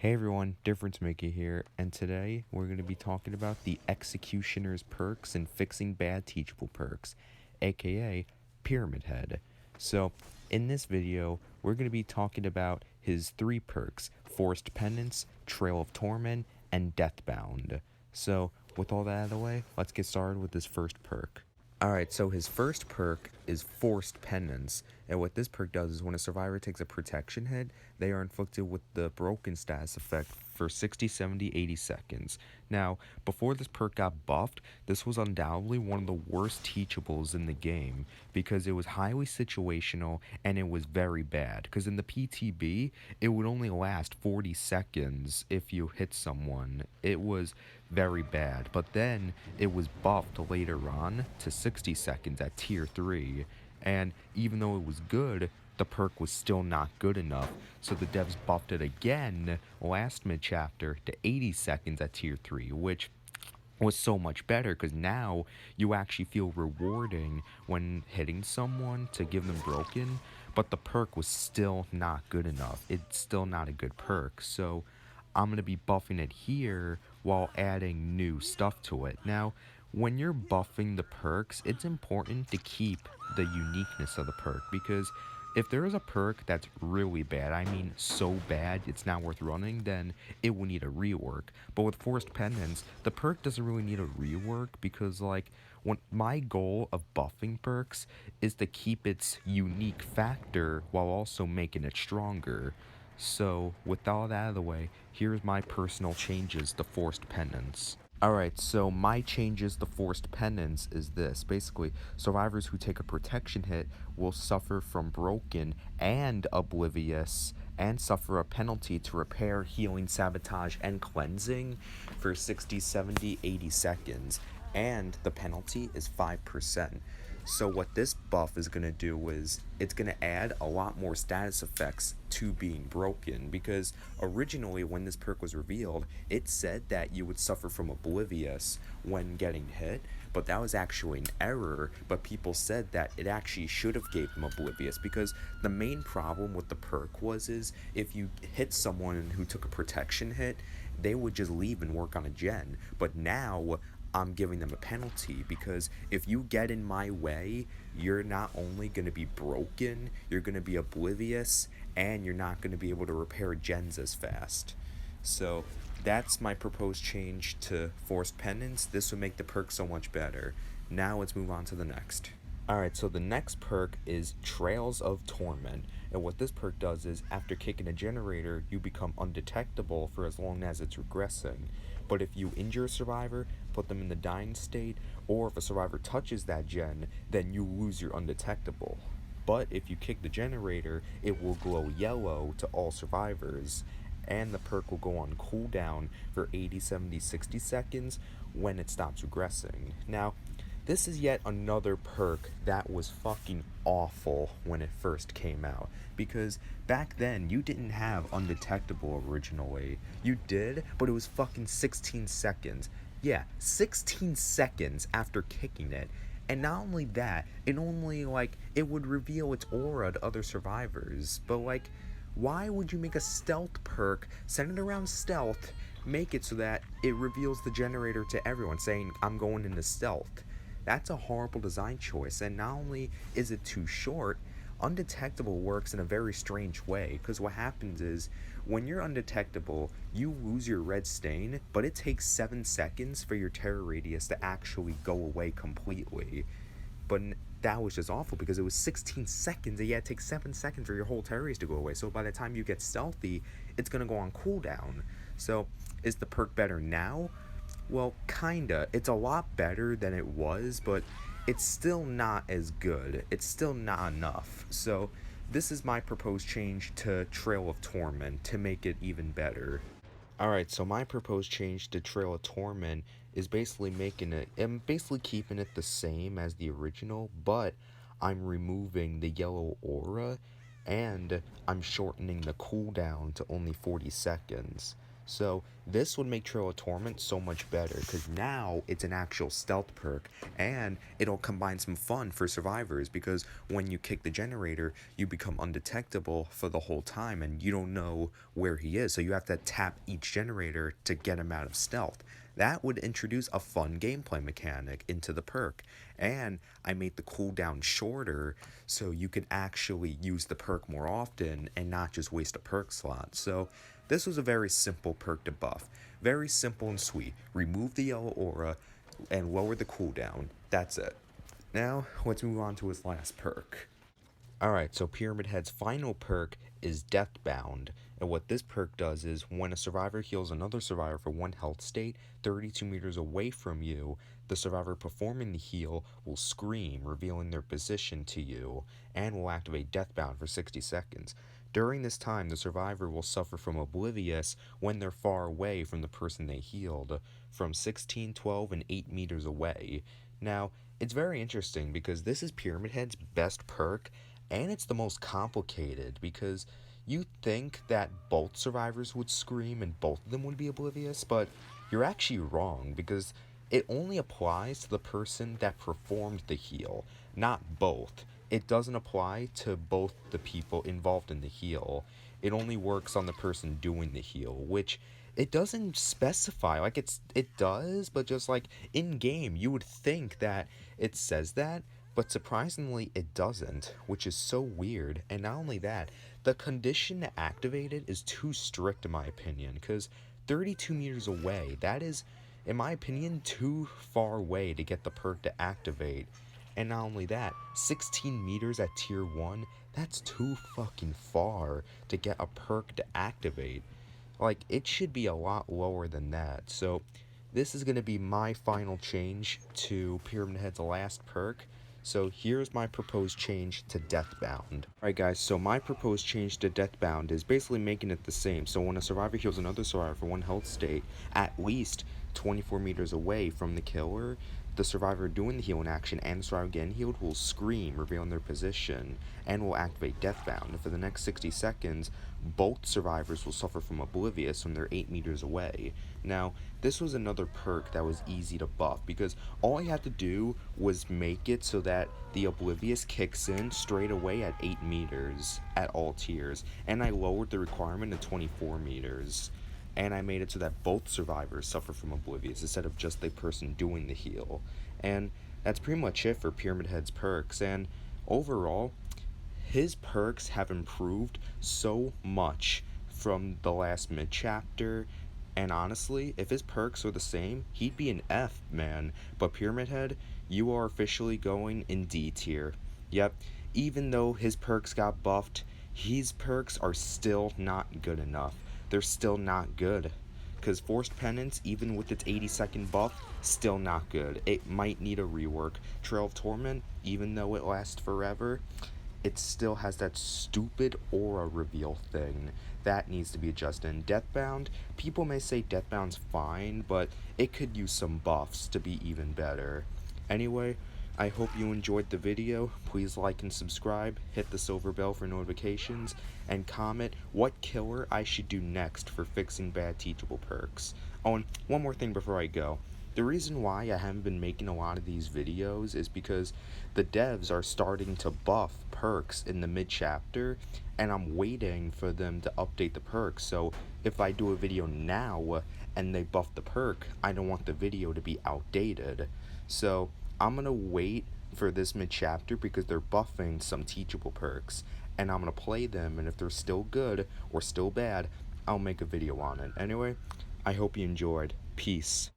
Hey everyone, Difference Maker here, and today we're going to be talking about the Executioner's perks and fixing bad teachable perks, aka Pyramid Head. So, in this video, we're going to be talking about his three perks: Forced Penance, Trail of Torment, and Deathbound. So, with all that out of the way, let's get started with his first perk. Alright, so his first perk is Forced Penance, and what this perk does is when a survivor takes a protection hit, they are inflicted with the broken status effect for 60, 70, 80 seconds. Now, before this perk got buffed, this was undoubtedly one of the worst teachables in the game, because it was highly situational and it was very bad, because in the PTB, it would only last 40 seconds if you hit someone. It was very bad, but then it was buffed later on to 60 seconds at tier 3, and even though it was good, the perk was still not good enough, so the devs buffed it again last mid-chapter to 80 seconds at tier 3, which was so much better because now you actually feel rewarding when hitting someone to give them broken, but the perk was still not good enough. It's still not a good perk, so I'm going to be buffing it here while adding new stuff to it. Now, when you're buffing the perks, it's important to keep the uniqueness of the perk, because if there is a perk that's really bad, I mean so bad it's not worth running, then it will need a rework. But with Forced Penance, the perk doesn't really need a rework because, like, when my goal of buffing perks is to keep its unique factor while also making it stronger. So, with all that out of the way, here's my personal changes to Forced Penance. Alright, so my changes to Forced Penance is this. Basically, survivors who take a protection hit will suffer from Broken and Oblivious, and suffer a penalty to repair, healing, sabotage, and cleansing for 60, 70, 80 seconds. And the penalty is 5%. So what this buff is going to do is it's going to add a lot more status effects to being broken, because originally when this perk was revealed, it said that you would suffer from Oblivious when getting hit, but that was actually an error. But people said that it actually should have gave them Oblivious, because the main problem with the perk was is if you hit someone who took a protection hit, they would just leave and work on a gen. But now I'm giving them a penalty, because if you get in my way, you're not only going to be broken, you're going to be oblivious, and you're not going to be able to repair gens as fast. So that's my proposed change to Forced Penance. This would make the perk so much better. Now let's move on to the next. Alright, so the next perk is Trails of Torment, and what this perk does is after kicking a generator, you become undetectable for as long as it's regressing. But if you injure a survivor, put them in the dying state, or if a survivor touches that gen, then you lose your undetectable. But if you kick the generator, it will glow yellow to all survivors, and the perk will go on cooldown for 80, 70, 60 seconds when it stops regressing. Now, this is yet another perk that was fucking awful when it first came out, because back then you didn't have undetectable originally. You did, but it was fucking 16 seconds. Yeah, 16 seconds after kicking it. And not only that, it only, like, it would reveal its aura to other survivors. But, like, why would you make a stealth perk, send it around stealth, make it so that it reveals the generator to everyone, saying, I'm going into stealth? That's a horrible design choice, and not only is it too short, undetectable works in a very strange way, because what happens is, when you're undetectable, you lose your red stain, but it takes 7 seconds for your terror radius to actually go away completely. But that was just awful, because it was 16 seconds, and yeah, it takes 7 seconds for your whole terror radius to go away, so by the time you get stealthy, it's going to go on cooldown. So, is the perk better now? Well, kinda. It's a lot better than it was, but it's still not as good. It's still not enough. So, this is my proposed change to Trail of Torment to make it even better. Alright, so my proposed change to Trail of Torment is basically I'm basically keeping it the same as the original, but I'm removing the yellow aura, and I'm shortening the cooldown to only 40 seconds. So this would make Trail of Torment so much better because now it's an actual stealth perk and it'll combine some fun for survivors because when you kick the generator, you become undetectable for the whole time and you don't know where he is. So you have to tap each generator to get him out of stealth. That would introduce a fun gameplay mechanic into the perk. And I made the cooldown shorter so you can actually use the perk more often and not just waste a perk slot. So this was a very simple perk to buff. Very simple and sweet. Remove the yellow aura and lower the cooldown. That's it. Now, let's move on to his last perk. Alright, so Pyramid Head's final perk is Deathbound. And what this perk does is when a survivor heals another survivor for 1 health state 32 meters away from you, the survivor performing the heal will scream, revealing their position to you, and will activate Deathbound for 60 seconds. During this time, the survivor will suffer from Oblivious when they're far away from the person they healed, from 16, 12, and 8 meters away. Now, it's very interesting because this is Pyramid Head's best perk, and it's the most complicated because you think that both survivors would scream and both of them would be oblivious, but you're actually wrong because it only applies to the person that performed the heal, not both. It doesn't apply to both the people involved in the heal. It only works on the person doing the heal, which it doesn't specify. Like it does, but just like in game, you would think that it says that, but surprisingly, it doesn't, which is so weird. And not only that, the condition to activate it is too strict, in my opinion, because 32 meters away, that is, in my opinion, too far away to get the perk to activate. And not only that, 16 meters at tier 1, that's too fucking far to get a perk to activate. Like, it should be a lot lower than that. So, this is going to be my final change to Pyramid Head's last perk. So here's my proposed change to Deathbound. Alright guys, so my proposed change to Deathbound is basically making it the same. So when a survivor heals another survivor for 1 health state, at least 24 meters away from the killer, the survivor doing the healing action and the survivor getting healed will scream, revealing their position, and will activate Deathbound. And for the next 60 seconds, both survivors will suffer from Oblivious when they're 8 meters away. Now, this was another perk that was easy to buff because all I had to do was make it so that the Oblivious kicks in straight away at 8 meters at all tiers, and I lowered the requirement to 24 meters. And I made it so that both survivors suffer from Oblivious instead of just the person doing the heal. And that's pretty much it for Pyramid Head's perks. And overall, his perks have improved so much from the last mid chapter. And honestly, if his perks were the same, he'd be an F, man. But Pyramid Head, you are officially going in D tier. Yep, even though his perks got buffed, his perks are still not good enough. They're still not good. Because Forced Penance, even with its 80-second buff, still not good. It might need a rework. Trail of Torment, even though it lasts forever, it still has that stupid aura reveal thing. That needs to be adjusted. And Deathbound, people may say Deathbound's fine, but it could use some buffs to be even better. Anyway, I hope you enjoyed the video. Please like and subscribe, hit the silver bell for notifications, and comment what killer I should do next for fixing bad teachable perks. Oh, and one more thing before I go. The reason why I haven't been making a lot of these videos is because the devs are starting to buff perks in the mid-chapter, and I'm waiting for them to update the perks. So if I do a video now and they buff the perk, I don't want the video to be outdated. So I'm gonna wait for this mid-chapter because they're buffing some teachable perks, and I'm gonna play them, and if they're still good or still bad, I'll make a video on it. Anyway, I hope you enjoyed. Peace.